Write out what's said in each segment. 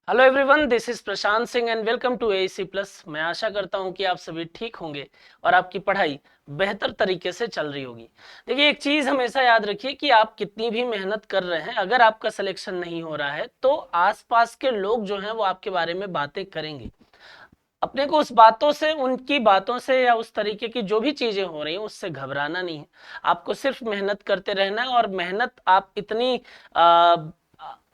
Hello everyone, this is Prashant Singh and welcome to AC plus. मैं आशा करता हूं कि आप सभी ठीक होंगे और आपकी पढ़ाई बेहतर तरीके से चल रही होगी। देखिए, एक चीज हमेशा याद रखिए कि आप कितनी भी मेहनत कर रहे हैं, अगर आपका सिलेक्शन नहीं हो रहा है तो आसपास के लोग जो हैं वो आपके बारे में बातें करेंगे। अपने को उस बातों से, उनकी बातों से या उस तरीके की जो भी चीजें हो रही हैं उससे घबराना नहीं है। आपको सिर्फ मेहनत करते रहना है और मेहनत आप इतनी आ,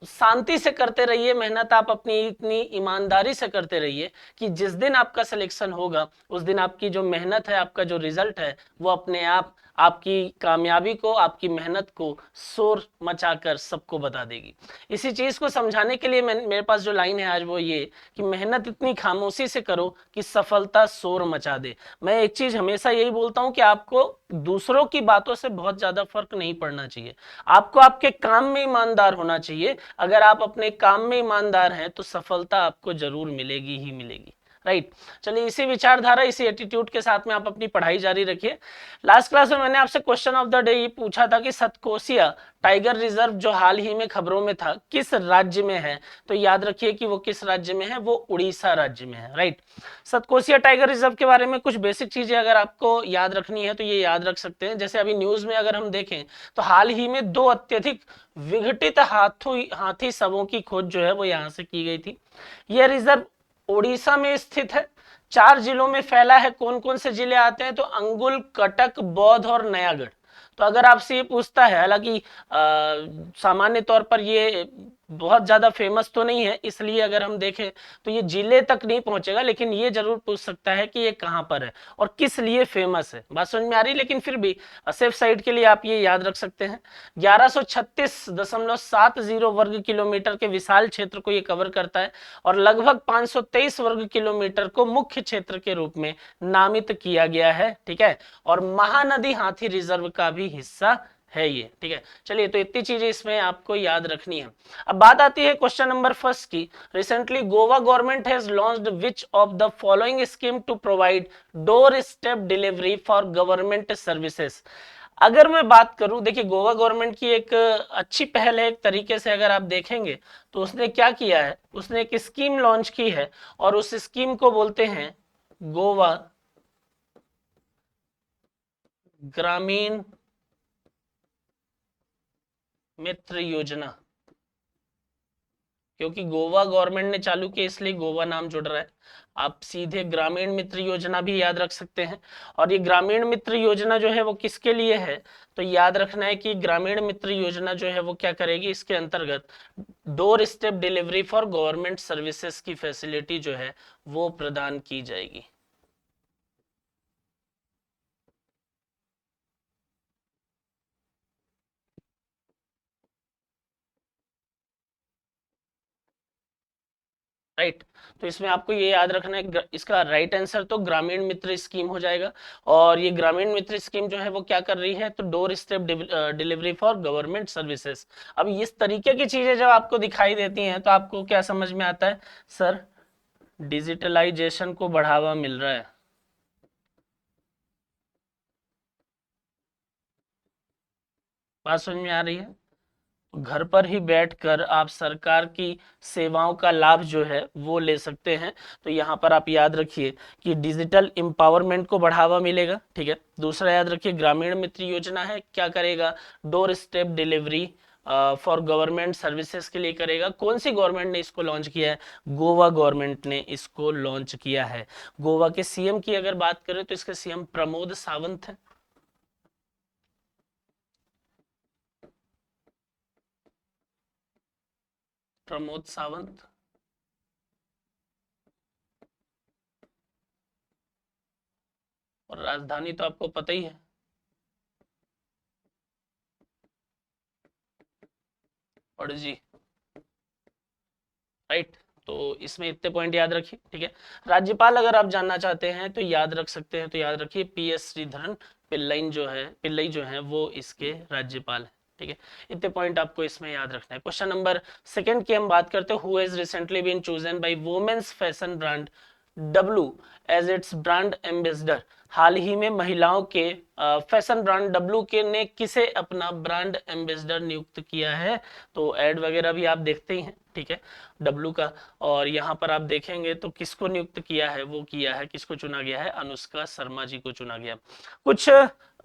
शांति से करते रहिए, मेहनत आप अपनी इतनी ईमानदारी से करते रहिए कि जिस दिन आपका सिलेक्शन होगा उस दिन आपकी जो मेहनत है, आपका जो रिजल्ट है वो अपने आप आपकी कामयाबी को, आपकी मेहनत को शोर मचाकर सबको बता देगी। इसी चीज को समझाने के लिए मेरे पास जो लाइन है आज वो ये कि मेहनत इतनी खामोशी से करो कि सफलता शोर मचा दे। मैं एक चीज हमेशा यही बोलता हूं कि आपको दूसरों की बातों से बहुत ज्यादा फर्क नहीं पड़ना चाहिए। आपको आपके काम में ईमानदार होना चाहिए। अगर आप अपने काम में ईमानदार हैं तो सफलता आपको जरूर मिलेगी ही मिलेगी। राइट। चलिए, इसी विचारधारा, इसी एटीट्यूड के साथ में आप अपनी पढ़ाई जारी रखिए। लास्ट क्लास में मैंने आपसे क्वेश्चन ऑफ द डे ये पूछा था कि सतकोसिया टाइगर रिजर्व जो हाल ही में खबरों में था किस राज्य में है। तो याद रखिए कि वो किस राज्य में है, वो उड़ीसा राज्य में है। राइट। सतकोसिया टाइगर रिजर्व के बारे में कुछ बेसिक चीजें अगर आपको याद रखनी है तो ये याद रख सकते हैं। जैसे अभी न्यूज में अगर हम देखें तो हाल ही में दो अत्यधिक विघटित हाथी शवों की खोज जो है वो यहां से की गई थी। यह रिजर्व ओडिशा में स्थित है। 4 जिलों में फैला है। कौन कौन से जिले आते हैं? तो अंगुल, कटक, बौद्ध और नयागढ़। तो अगर आपसे ये पूछता है, हालांकि सामान्य तौर पर ये बहुत ज्यादा फेमस तो नहीं है, इसलिए अगर हम देखें तो ये जिले तक नहीं पहुंचेगा, लेकिन ये जरूर पूछ सकता है कि ये कहां पर है और किस लिए फेमस है। बात समझ में आ रही, लेकिन फिर भी सेफ साइड के लिए आप ये याद रख सकते हैं। 1136.70 वर्ग किलोमीटर के विशाल क्षेत्र को ये कवर करता है और लगभग 523 वर्ग किलोमीटर को मुख्य क्षेत्र के रूप में नामित किया गया है। ठीक है। और महानदी हाथी रिजर्व का भी हिस्सा है ये। ठीक है। चलिए, तो इतनी चीजें इसमें आपको याद रखनी है। अब बात आती है क्वेश्चन नंबर फर्स्ट की। Recently Goa government has launched which of the following scheme to provide doorstep delivery for government services. अगर मैं बात करूं, देखिए गोवा गवर्नमेंट की एक अच्छी पहल है। एक तरीके से अगर आप देखेंगे तो उसने क्या किया है, उसने एक स्कीम लॉन्च की है और उस स्कीम को बोलते हैं गोवा ग्रामीण मित्र योजना। क्योंकि गोवा गवर्नमेंट ने चालू किया इसलिए गोवा नाम जुड़ रहा है। आप सीधे ग्रामीण मित्र योजना भी याद रख सकते हैं। और ये ग्रामीण मित्र योजना जो है वो किसके लिए है? तो याद रखना है कि ग्रामीण मित्र योजना जो है वो क्या करेगी, इसके अंतर्गत door step delivery for government services की फैसिलिटी जो है वो प्रदान की जाएगी। राइट। तो इसमें आपको ये याद रखना है, इसका राइट आंसर तो ग्रामीण मित्र स्कीम हो जाएगा। और ये ग्रामीण मित्र स्कीम जो है वो क्या कर रही है? तो door step delivery for government services. अब इस तरीके की चीजें जब आपको दिखाई देती हैं तो आपको क्या समझ में आता है? सर, डिजिटलाइजेशन को बढ़ावा मिल रहा है। बात समझ में आ रही है? घर पर ही बैठकर आप सरकार की सेवाओं का लाभ जो है वो ले सकते हैं। तो यहाँ पर आप याद रखिए कि डिजिटल एम्पावरमेंट को बढ़ावा मिलेगा। ठीक है। दूसरा याद रखिए, ग्रामीण मित्र योजना है, क्या करेगा? Door step delivery for government services के लिए करेगा। कौन सी गवर्नमेंट ने इसको लॉन्च किया है? गोवा गवर्नमेंट ने इसको लॉन्च किया है। गोवा के सीएम की अगर बात करें तो इसके सीएम प्रमोद सावंत है। प्रमोद सावंत। और राजधानी तो आपको पता ही है, पणजी। राइट। तो इसमें इतने पॉइंट याद रखिए। ठीक है। राज्यपाल अगर आप जानना चाहते हैं तो याद रख सकते हैं, तो याद रखिए PS श्रीधरन पिल्लई जो है वो इसके राज्यपाल है। ठीक है। इतने पॉइंट आपको इसमें याद रखना है। क्वेश्चन नंबर सेकंड की हम बात करते हैं। Who has recently been chosen by women's fashion brand W as its brand ambassador. हाल ही में महिलाओं के फैशन ब्रांड डब्लू के ने किसे अपना ब्रांड एम्बेसडर नियुक्त किया है? तो एड वगैरह भी आप देखते ही हैं, ठीक है, डब्लू का। और यहाँ पर आप देखेंगे तो किसको नियुक्त किया है, वो किया है, किसको चुना गया है, अनुष्का शर्मा जी को चुना गया। कुछ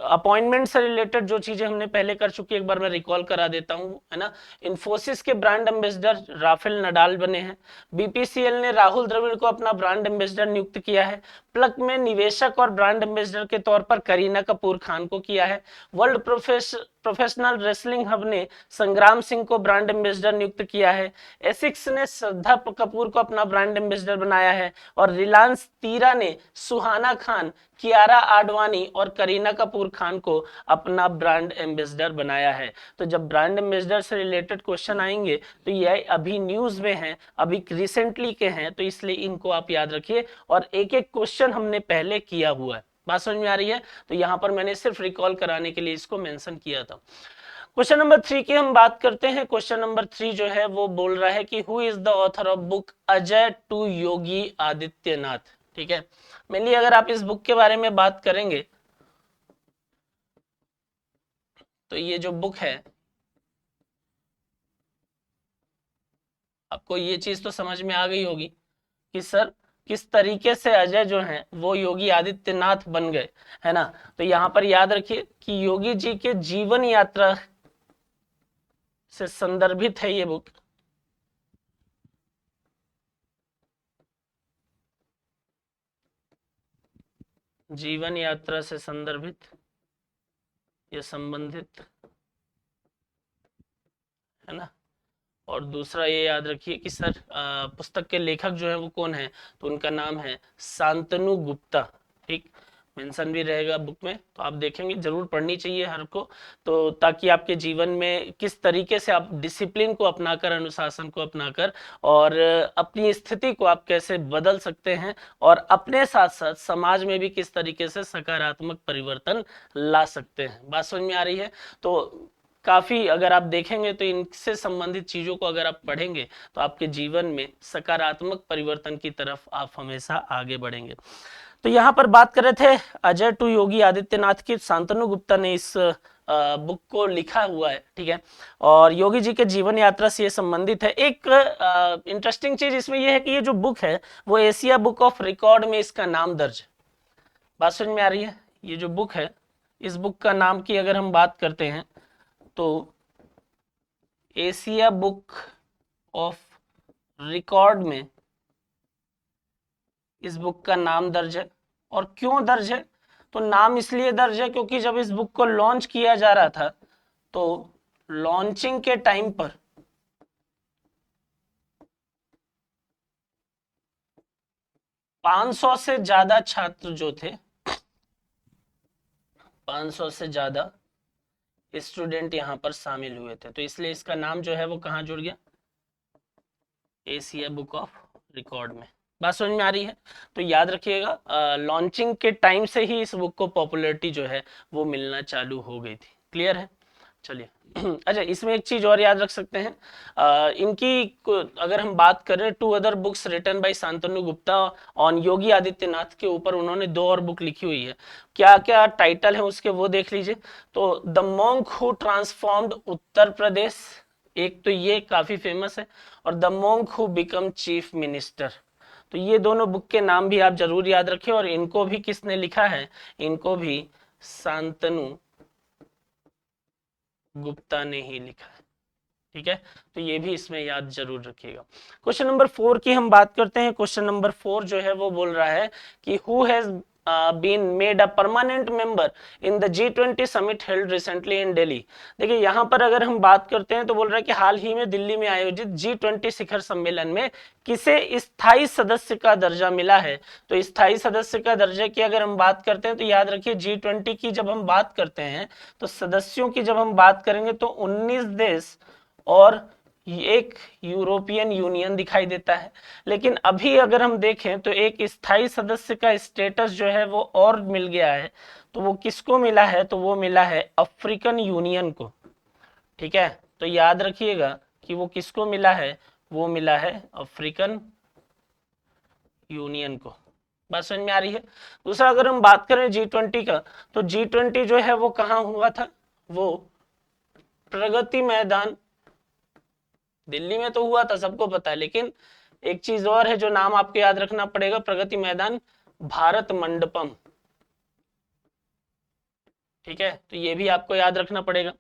अपॉइंटमेंट से रिलेटेड जो चीजें हमने पहले कर चुकी है, एक बार मैं रिकॉल करा देता हूं, है ना। इन्फोसिस के ब्रांड एम्बेसडर राफेल नडाल बने हैं। बीपीसीएल ने राहुल द्रविड़ को अपना ब्रांड एम्बेसडर नियुक्त किया है। प्लग में निवेशक और ब्रांड एम्बेसडर के तौर पर करीना कपूर खान को किया है। वर्ल्ड प्रोफेशनल रेसलिंग हब ने संग्राम सिंह को ब्रांड एम्बेसडर नियुक्त किया है। एसिक्स ने श्रद्धा कपूर को अपना ब्रांड एम्बेसडर बनाया है। और रिलायंस तीरा ने सुहाना खान, कियारा आडवाणी और करीना कपूर खान को अपना ब्रांड एम्बेसडर बनाया है। तो जब ब्रांड एम्बेसडर से रिलेटेड क्वेश्चन आएंगे तो ये अभी न्यूज में हैं, अभी रिसेंटली के हैं, तो इसलिए इनको आप याद रखिए। और एक एक क्वेश्चन हमने पहले किया हुआ है, बात समझ में आ रही है? तो यहाँ पर मैंने सिर्फ रिकॉल कराने के लिए इसको मेंशन किया था। क्वेश्चन नंबर 3 की हम बात करते हैं। क्वेश्चन नंबर 3 जो है वो बोल रहा है कि who is the author of book Ajay to Yogi Adityanath. ठीक है, मेनली अगर आप इस बुक के बारे में बात करेंगे तो ये जो बुक है, आपको ये चीज तो समझ में आ गई होगी कि सर किस तरीके से अजय जो है वो योगी आदित्यनाथ बन गए, है ना। तो यहाँ पर याद रखिए कि योगी जी के जीवन यात्रा से संदर्भित है ये बुक। जीवन यात्रा से संदर्भित या संबंधित, है ना। और दूसरा ये याद रखिए कि सर पुस्तक के लेखक जो है वो कौन है, तो उनका नाम है शांतनु गुप्ता। ठीक, मेंशन भी रहेगा बुक में, तो आप देखेंगे, जरूर पढ़नी चाहिए हर को, तो ताकि आपके जीवन में किस तरीके से आप डिसिप्लिन को अपनाकर, अनुशासन को अपनाकर और अपनी स्थिति को आप कैसे बदल सकते हैं और अपने साथ साथ समाज में भी किस तरीके से सकारात्मक परिवर्तन ला सकते हैं। बात समझ में आ रही है? तो काफी अगर आप देखेंगे तो इनसे संबंधित चीजों को अगर आप पढ़ेंगे तो आपके जीवन में सकारात्मक परिवर्तन की तरफ आप हमेशा आगे बढ़ेंगे। तो यहाँ पर बात कर रहे थे अजय टू योगी आदित्यनाथ की, शांतनु गुप्ता ने इस बुक को लिखा हुआ है, ठीक है, और योगी जी के जीवन यात्रा से ये संबंधित है। एक इंटरेस्टिंग चीज इसमें यह है कि ये जो बुक है वो एशिया बुक ऑफ रिकॉर्ड में इसका नाम दर्ज है। बात समझ में आ रही है? ये जो बुक है, इस बुक का नाम की अगर हम बात करते हैं तो एशिया बुक ऑफ रिकॉर्ड में इस बुक का नाम दर्ज है। और क्यों दर्ज है? तो नाम इसलिए दर्ज है क्योंकि जब इस बुक को लॉन्च किया जा रहा था तो लॉन्चिंग के टाइम पर 500 से ज्यादा छात्र जो थे, 500 से ज्यादा स्टूडेंट यहाँ पर शामिल हुए थे, तो इसलिए इसका नाम जो है वो कहाँ जुड़ गया, एशिया बुक ऑफ रिकॉर्ड में। बात समझ में आ रही है? तो याद रखिएगा लॉन्चिंग के टाइम से ही इस बुक को पॉपुलैरिटी जो है वो मिलना चालू हो गई थी। क्लियर है? चलिए अच्छा, इसमें एक चीज और याद रख सकते हैं, अगर हम बात करें, 2 other books written by Shantanu Gupta on Yogi Adityanath के ऊपर उन्होंने 2 और बुक लिखी हुई है। क्या क्या टाइटल है उसके वो देख लीजिए। तो the monk who transformed Uttar Pradesh, एक तो ये काफी फेमस है, और the monk who become chief minister. तो ये दोनों बुक के नाम भी आप जरूर याद रखें, और इनको भी किसने लिखा है, इनको भी शांतनु गुप्ता ने ही लिखा है। ठीक है, तो ये भी इसमें याद जरूर रखिएगा। क्वेश्चन नंबर 4 की हम बात करते हैं। क्वेश्चन नंबर 4 जो है वो बोल रहा है कि who has been made a permanent member in the G20 summit held recently in Delhi. देखिए यहाँ पर अगर हम बात करते हैं तो बोल रहा है कि हाल ही में दिल्ली में आयोजित G20 शिखर सम्मेलन में किसे स्थायी सदस्य का दर्जा मिला है। तो स्थायी सदस्य का दर्जे की अगर हम बात करते हैं तो याद रखिए G20 की जब हम बात करते हैं तो सदस्यों की जब हम बात करेंगे तो 19 देश और एक यूरोपियन यूनियन दिखाई देता है। लेकिन अभी अगर हम देखें तो एक स्थायी सदस्य का स्टेटस जो है वो और मिल गया है। तो वो किसको मिला है? तो वो मिला है अफ्रीकन यूनियन को। ठीक है, तो याद रखिएगा कि वो किसको मिला है, वो मिला है अफ्रीकन यूनियन को। बात समझ में आ रही है। दूसरा अगर हम बात करें G20 का, तो G20 जो है वो कहाँ हुआ था, वो प्रगति मैदान दिल्ली में तो हुआ था, सबको पता है, लेकिन एक चीज और है जो नाम आपको याद रखना पड़ेगा, प्रगति मैदान भारत मंडपम। ठीक है, तो ये भी आपको याद रखना पड़ेगा।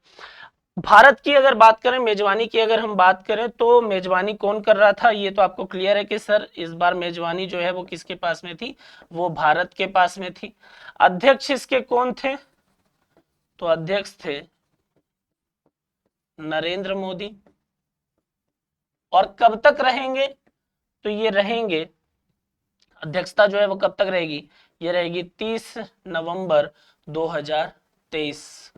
भारत की अगर बात करें, मेजबानी की अगर हम बात करें, तो मेजबानी कौन कर रहा था, ये तो आपको क्लियर है कि सर इस बार मेजबानी जो है वो किसके पास में थी, वो भारत के पास में थी। अध्यक्ष इसके कौन थे, तो अध्यक्ष थे नरेंद्र मोदी। और कब तक रहेंगे, तो ये रहेंगे, अध्यक्षता जो है वो कब तक रहेगी, ये रहेगी 30 नवंबर 2023।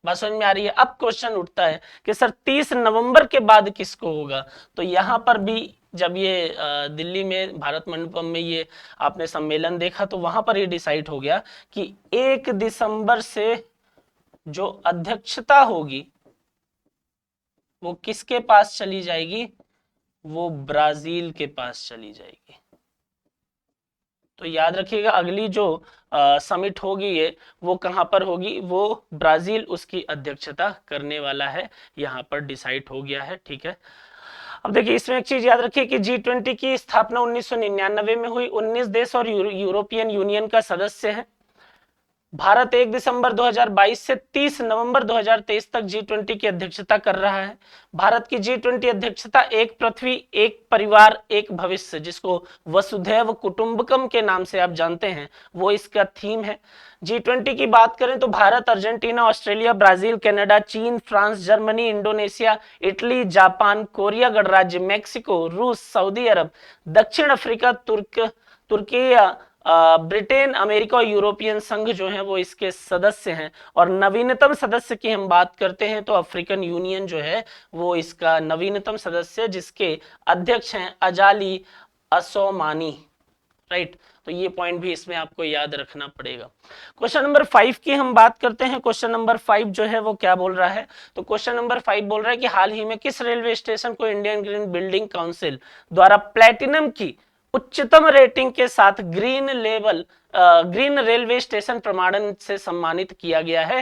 बात समझ में आ रही है। अब क्वेश्चन उठता है कि सर 30 नवंबर के बाद किसको होगा, तो यहां पर भी जब ये दिल्ली में भारत मंडपम में ये आपने सम्मेलन देखा, तो वहां पर ये डिसाइड हो गया कि 1 दिसंबर से जो अध्यक्षता होगी वो किसके पास चली जाएगी, वो ब्राजील के पास चली जाएगी। तो याद रखिएगा, अगली जो समिट होगी ये, वो कहां पर होगी, वो ब्राजील उसकी अध्यक्षता करने वाला है, यहां पर डिसाइड हो गया है। ठीक है, अब देखिए इसमें एक चीज याद रखिए कि G20 की स्थापना 1999 में हुई, 19 देश और यूरोपियन यूनियन का सदस्य है। भारत 1 दिसंबर 2022 से 30 नवंबर 2023 तक G20 की अध्यक्षता कर रहा है। भारत की G20 अध्यक्षता एक पृथ्वी एक परिवार एक भविष्य, जिसको वसुधैव कुटुंबकम के नाम से आप जानते हैं, वो इसका थीम है। G20 की बात करें तो Bharat, Argentina, Australia, Brazil, Canada, चीन, France, Germany, Indonesia, Italy, Japan, Korea गणराज्य, मेक्सिको, रूस, सऊदी अरब, दक्षिण अफ्रीका, तुर्की, ब्रिटेन, अमेरिका और यूरोपियन संघ जो है वो इसके सदस्य हैं। और नवीनतम सदस्य की हम बात करते हैं तो अफ्रीकन यूनियन जो है वो इसका नवीनतम सदस्य, जिसके अध्यक्ष हैं अजाली असोमानी। राइट, तो ये पॉइंट भी इसमें आपको याद रखना पड़ेगा। क्वेश्चन नंबर 5 की हम बात करते हैं। क्वेश्चन नंबर 5 जो है वो क्या बोल रहा है, तो क्वेश्चन नंबर 5 बोल रहा है कि हाल ही में किस रेलवे स्टेशन को इंडियन ग्रीन बिल्डिंग काउंसिल द्वारा प्लेटिनम की उच्चतम रेटिंग के साथ ग्रीन रेलवे स्टेशन प्रमाणन से सम्मानित किया गया है।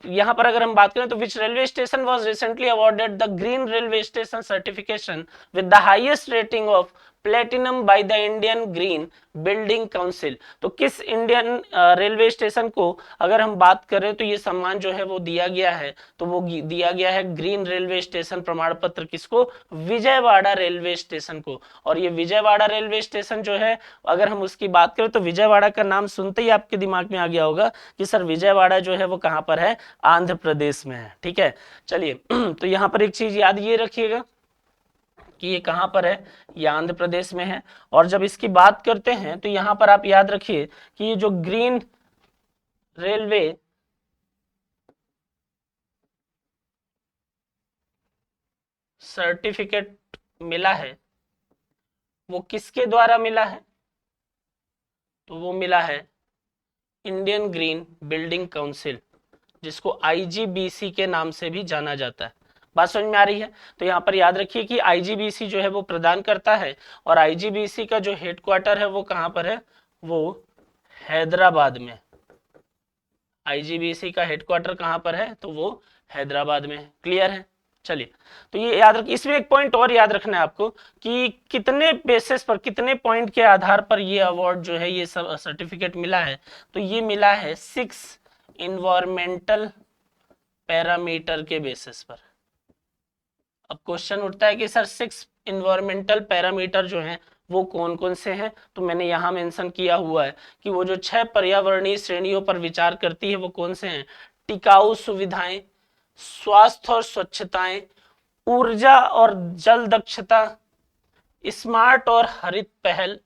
यहां पर अगर हम बात करें तो विच railway station was recently awarded the green railway station certification with the highest rating of platinum by the Indian green building council. तो किस इंडियन रेलवे स्टेशन को अगर हम बात करें तो ये सम्मान जो है वो दिया गया है, तो वो दिया गया है ग्रीन रेलवे स्टेशन प्रमाण पत्र किसको, विजयवाड़ा रेलवे स्टेशन को। और ये विजयवाड़ा रेलवे स्टेशन जो है, अगर हम उसकी बात करें तो विजयवाड़ा का नाम सुनते ही आपके दिमाग में आ गया होगा कि सर विजयवाड़ा जो है वो कहां पर है, आंध्र प्रदेश में है। ठीक है, चलिए तो यहां पर एक चीज याद ये रखिएगा कि ये कहां पर है, ये आंध्र प्रदेश में है। और जब इसकी बात करते हैं तो यहां पर आप याद रखिए कि ये जो ग्रीन रेलवे सर्टिफिकेट मिला है वो किसके द्वारा मिला है, तो वो मिला है इंडियन ग्रीन बिल्डिंग काउंसिल, जिसको IGBC के नाम से भी जाना जाता है। बात समझ में आ रही है। तो यहाँ पर याद रखिए कि IGBC जो है वो प्रदान करता है, और IGBC का जो हेडक्वार्टर है वो कहाँ पर है, वो हैदराबाद में। IGBC का हेडक्वार्टर कहाँ पर है, तो वो हैदराबाद में है। क्लियर है। चलिए, तो ये याद रखिए। इसमें एक पॉइंट और याद रखना है आपको कि कितने बेसिस पर, कितने पॉइंट के आधार पर ये अवार्ड जो है, ये सब सर्टिफिकेट मिला है, तो ये मिला है 6 इन्वायरमेंटल पैरामीटर के बेसिस पर। अब क्वेश्चन उठता है कि सर 6 इन्वायरमेंटल पैरामीटर जो हैं वो कौन कौन से हैं, तो मैंने यहाँ मेंशन किया हुआ है कि वो जो 6 पर्यावरणीय श्रेणियों पर विचार करती है वो कौन से हैं, टिकाऊ सुविधाएं, स्वास्थ्य और स्वच्छताएं, ऊर्जा और जल दक्षता, स्मार्ट और हरित पहल,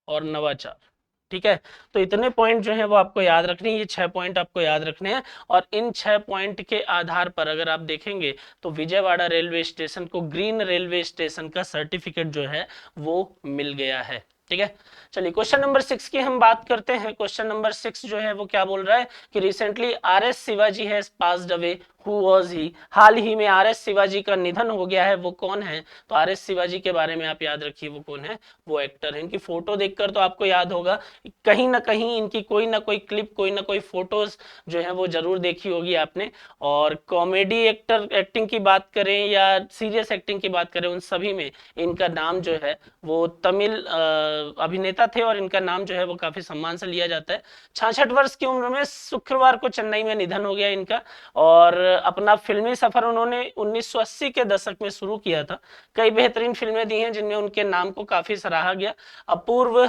और नवाचार। ठीक है, तो इतने पॉइंट जो है वो आपको याद रखने हैं, ये 6 पॉइंट आपको याद रखने हैं। और इन 6 पॉइंट के आधार पर अगर आप देखेंगे तो विजयवाड़ा रेलवे स्टेशन को ग्रीन रेलवे स्टेशन का सर्टिफिकेट जो है वो मिल गया है। ठीक है, चलिए क्वेश्चन नंबर 6 की हम बात करते हैं। क्वेश्चन नंबर 6 जो है वो क्या बोल रहा है कि recently RS Shivaji has passed away who was he, हाल ही में आर एस शिवाजी का निधन हो गया है, वो कौन है? तो आर एस शिवाजी के बारे में आप याद रखिए, वो कौन है? वो एक्टर है। इनकी फोटो देखकर तो आपको याद होगा, कहीं ना कहीं इनकी कोई ना कोई क्लिप, कोई ना कोई फोटोज जो है वो जरूर देखी होगी आपने। और कॉमेडी एक्टर एक्टिंग की बात करें या सीरियस एक्टिंग की बात करें, उन सभी में इनका नाम जो है वो तमिल अभिनेता थे, और इनका नाम जो है वो काफी सम्मान से लिया जाता है। 66 वर्ष की उम्र में शुक्रवार को चेन्नई में निधन हो गया इनका। और अपना फिल्मी सफर उन्होंने 1980 के दशक में शुरू किया था। कई बेहतरीन फिल्में दी हैं जिनमें उनके नाम को काफी सराहा गया। अपूर्व,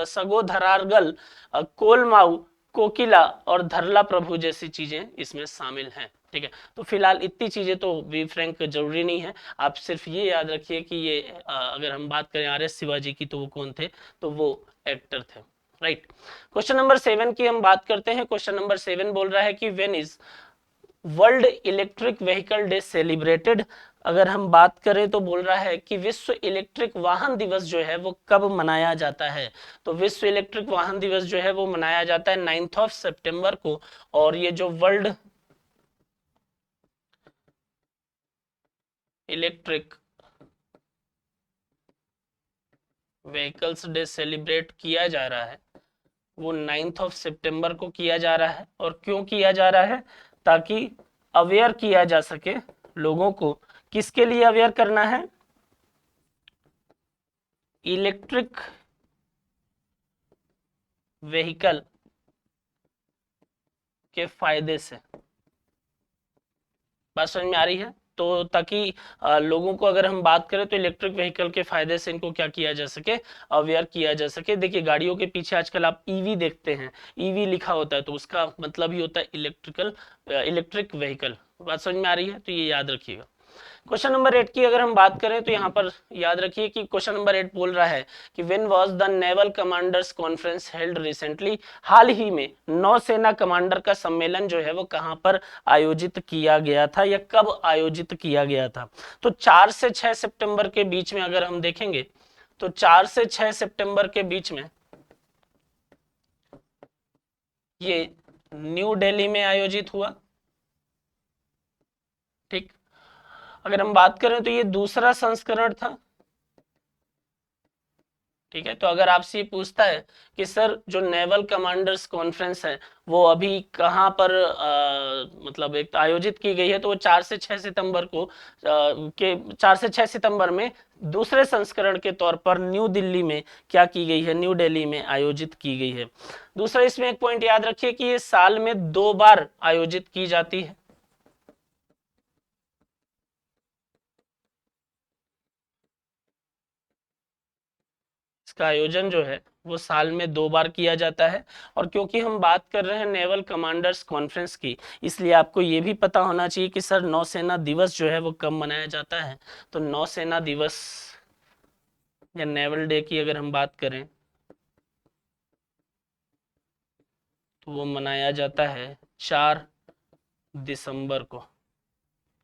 सगोधरार्गल, कोलमाऊ, कोकिला और धरला प्रभु जैसी चीजें इसमें शामिल हैं। ठीक है, तो फिलहाल इतनी चीजें तो बी फ्रैंक जरूरी नहीं है, आप सिर्फ ये याद रखिए कि ये अगर हम बात करें आर एस शिवाजी की, तो वो कौन थे? तो वो एक्टर थे। राइट। क्वेश्चन नंबर 7 की हम बात करते हैं। क्वेश्चन नंबर 7 बोल रहा है कि when is world electric vehicle day celebrated. अगर हम बात करें तो बोल रहा है कि विश्व इलेक्ट्रिक वाहन दिवस जो है वो कब मनाया जाता है? तो विश्व इलेक्ट्रिक वाहन दिवस जो है वो मनाया जाता है 9 सितंबर को। और ये जो world electric vehicles day celebrate किया जा रहा है, वो 9 सितंबर को किया जा रहा है। और क्यों किया जा रहा है? ताकि अवेयर किया जा सके लोगों को। किसके लिए अवेयर करना है? इलेक्ट्रिक व्हीकल के फायदे से। बात समझ में आ रही है? तो ताकि लोगों को, अगर हम बात करें तो इलेक्ट्रिक व्हीकल के फायदे से इनको क्या किया जा सके? अवेयर किया जा सके। देखिए गाड़ियों के पीछे आजकल आप ईवी देखते हैं, ईवी लिखा होता है, तो उसका मतलब ही होता है इलेक्ट्रिक व्हीकल। बात समझ में आ रही है? तो ये याद रखिएगा। क्वेश्चन नंबर 8 की अगर हम बात करें तो यहाँ पर याद रखिए कि क्वेश्चन नंबर 8 बोल रहा है कि when was the naval commanders conference held recently. हाल ही में नौसेना कमांडर का सम्मेलन जो है वो कहां पर आयोजित किया गया था, या कब आयोजित किया गया था? तो 4 से 6 सितंबर के बीच में अगर हम देखेंगे, तो 4 से 6 सितंबर के बीच में ये न्यू दिल्ली में आयोजित हुआ। ठीक। अगर हम बात करें तो ये दूसरा संस्करण था। ठीक है, तो अगर आपसे ये पूछता है कि सर जो नेवल कमांडर्स कॉन्फ्रेंस है वो अभी कहाँ पर मतलब एक आयोजित की गई है, तो वो 4 से 6 सितंबर को के 4 से 6 सितंबर में दूसरे संस्करण के तौर पर न्यू दिल्ली में क्या की गई है? न्यू दिल्ली में आयोजित की गई है। दूसरा, इसमें एक पॉइंट याद रखिए कि ये साल में 2 बार आयोजित की जाती है। इसका आयोजन जो है वो साल में 2 बार किया जाता है। और क्योंकि हम बात कर रहे हैं नेवल कमांडर्स कॉन्फ्रेंस की, इसलिए आपको ये भी पता होना चाहिए कि सर नौसेना दिवस जो है वो कब मनाया जाता है। तो नौसेना दिवस या नेवल डे की अगर हम बात करें तो वो मनाया जाता है 4 दिसंबर को।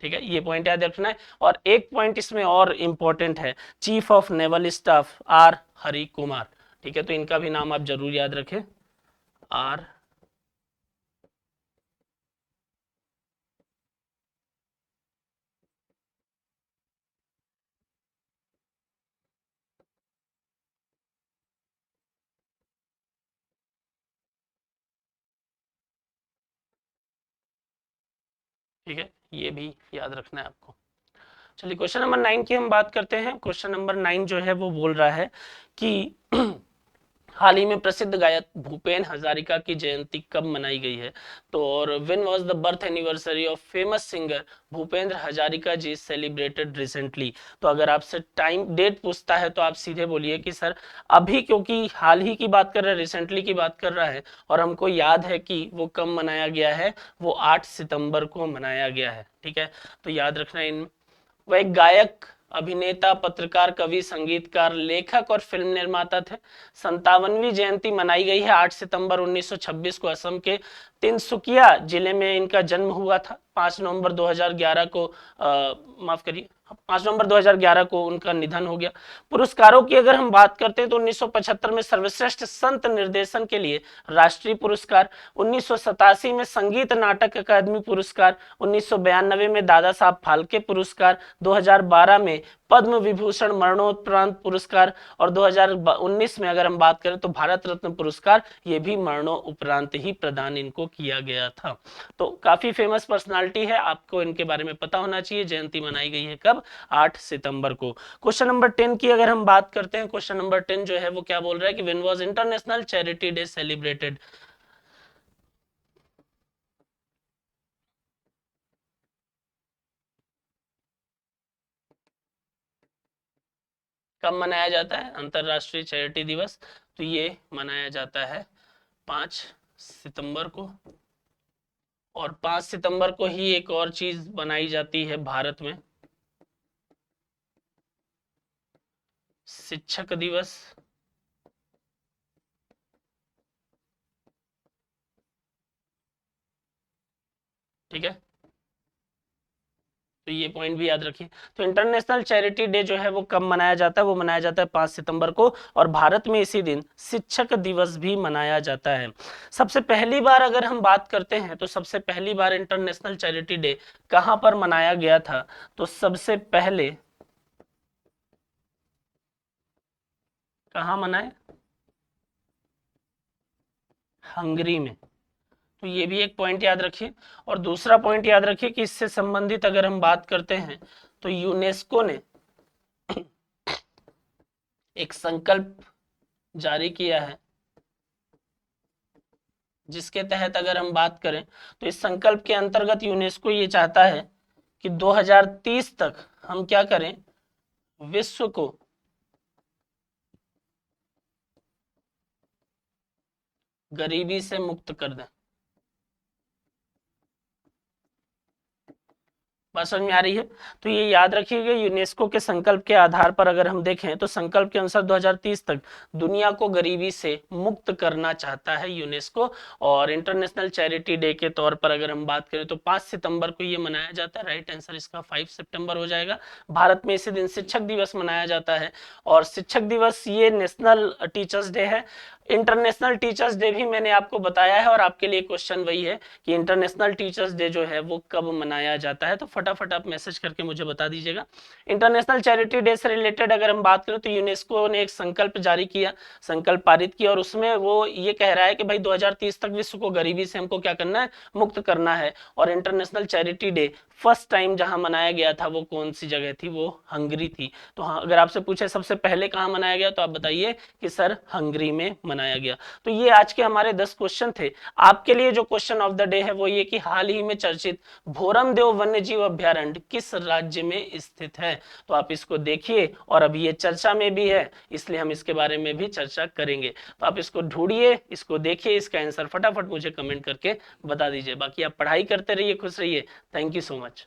ठीक है, ये पॉइंट याद रखना है। और एक पॉइंट इसमें और इंपॉर्टेंट है, chief of naval staff R Hari Kumar. ठीक है, तो इनका भी नाम आप जरूर याद रखें, आर। ठीक है, ये भी याद रखना है आपको। चलिए क्वेश्चन नंबर 9 की हम बात करते हैं। क्वेश्चन नंबर 9 जो है वो बोल रहा है कि हाल ही में प्रसिद्ध गायक भूपेन हजारिका की जयंती कब मनाई गई है? तो और when was the birth anniversary of famous singer Bhupendra Hazarika ji celebrated recently. तो अगर आपसे टाइम डेट पूछता है तो आप सीधे बोलिए कि सर अभी, क्योंकि हाल ही की बात कर रहा है, रिसेंटली की बात कर रहा है, और हमको याद है कि वो कब मनाया गया है, वो 8 सितंबर को मनाया गया है। ठीक है, तो याद रखना इन। वह एक गायक, अभिनेता, पत्रकार, कवि, संगीतकार, लेखक और फिल्म निर्माता थे। 57वीं जयंती मनाई गई है 8 सितंबर 1926 को असम के तिनसुकिया जिले में इनका जन्म हुआ था 5 नवंबर 2011 को, माफ करिए 5 नवंबर 2011 को उनका निधन हो गया। पुरस्कारों की अगर हम बात करते हैं तो 1975 में सर्वश्रेष्ठ संत निर्देशन के लिए राष्ट्रीय पुरस्कार, 1987 में संगीत नाटक अकादमी पुरस्कार, 1992 में दादा साहब फाल्के पुरस्कार, 2012 में पद्म विभूषण मरणोपरांत पुरस्कार और 2019 में अगर हम बात करें तो भारत रत्न पुरस्कार, ये भी मरणोपरांत ही प्रदान इनको किया गया था। तो काफी फेमस पर्सनालिटी है, आपको इनके बारे में पता होना चाहिए। जयंती मनाई गई है कब? 8 सितंबर को। क्वेश्चन नंबर 10 की अगर हम बात करते हैं, क्वेश्चन नंबर 10 जो है वो क्या बोल रहा है कि when was international charity day celebrated? कब मनाया जाता है अंतरराष्ट्रीय चैरिटी दिवस? तो ये मनाया जाता है 5 सितंबर को। और 5 सितंबर को ही एक और चीज बनाई जाती है भारत में, शिक्षक दिवस। ठीक है, तो ये पॉइंट भी याद रखिए। तो इंटरनेशनल चैरिटी डे जो है वो कब मनाया जाता है? वो मनाया जाता है 5 सितंबर को, और भारत में इसी दिन शिक्षक दिवस भी मनाया जाता है। सबसे पहली बार अगर हम बात करते हैं तो सबसे पहली बार इंटरनेशनल चैरिटी डे कहां पर मनाया गया था? तो सबसे पहले कहां मनाए? हंगरी में। तो ये भी एक पॉइंट याद रखिए। और दूसरा पॉइंट याद रखिए कि इससे संबंधित अगर हम बात करते हैं तो यूनेस्को ने एक संकल्प जारी किया है, जिसके तहत अगर हम बात करें तो इस संकल्प के अंतर्गत यूनेस्को ये चाहता है कि 2030 तक हम क्या करें? विश्व को गरीबी से मुक्त कर दें। बात समझ में आ रही है? तो ये याद रखिएगा, यूनेस्को के संकल्प के आधार पर अगर हम देखें तो संकल्प के अनुसार 2030 तक दुनिया को गरीबी से मुक्त करना चाहता है यूनेस्को। और इंटरनेशनल चैरिटी डे के तौर पर अगर हम बात करें तो 5 सितंबर को ये मनाया जाता है। राइट आंसर इसका 5 सितंबर हो जाएगा। भारत में इसी दिन शिक्षक दिवस मनाया जाता है, और शिक्षक दिवस ये नेशनल टीचर्स डे है। इंटरनेशनल टीचर्स डे भी मैंने आपको बताया है, और आपके लिए क्वेश्चन वही है कि इंटरनेशनल टीचर्स डे जो है वो कब मनाया जाता है। तो फटाफट आप मैसेज करके मुझे बता दीजिएगा। इंटरनेशनल चैरिटी डे से रिलेटेड अगर हम बात करें तो यूनेस्को ने एक संकल्प जारी किया, संकल्प पारित किया, और उसमें वो ये कह रहा है कि भाई 2030 तक विश्व को गरीबी से हमको क्या करना है? मुक्त करना है। और international charity day first time जहां मनाया गया था वो कौन सी जगह थी? वो हंगरी थी। तो हाँ, अगर आपसे पूछे सबसे पहले कहां मनाया गया तो आप बताइए कि सर हंगरी में मनाया गया। तो ये आज के हमारे 10 क्वेश्चन थे। आपके लिए जो क्वेश्चन ऑफ द डे है वो ये कि हाल ही में चर्चित भोरमदेव वन्य जीव अभ्यारण्य किस राज्य में स्थित है? तो आप इसको देखिए, और अभी ये चर्चा में भी है इसलिए हम इसके बारे में भी चर्चा करेंगे। तो आप इसको ढूंढिए, इसको देखिए, इसका आंसर फटाफट मुझे कमेंट करके बता दीजिए। बाकी आप पढ़ाई करते रहिए, खुश रहिए। Thank you so much.